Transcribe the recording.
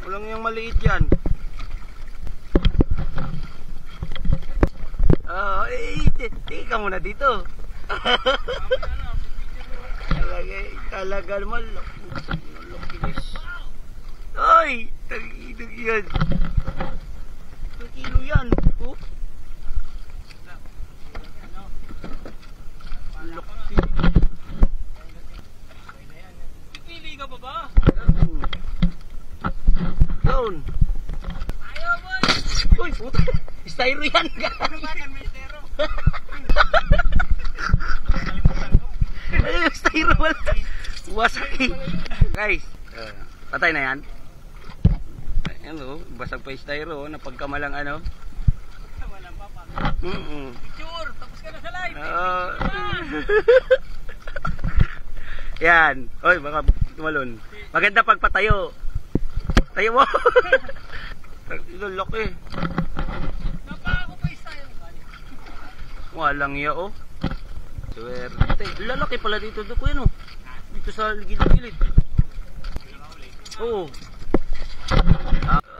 Walang yung maliit yan. Tika muna dito. Talaga naman. Ay! Tagidog yan. 2 kilo yan. Oh. Laki. Pipili ka pa ba? Down. Ayaw mo! Uy, puta. Styro yan. Ay, styro wala. Wasak. Guys, patay na yan. Ayan o, basag pa yung styro. Napagkamalang ano. Walang papa. Picture, Tapos ka na sa live. Yan. Oy, baka tumalon. Maganda pagpatayo. Tayo mo. Ito laki. Napako pa yung style. Walang iya oh. Swerte. Lalaki pala dito ko yun oh. Dito sa gilid-gilid. Oo.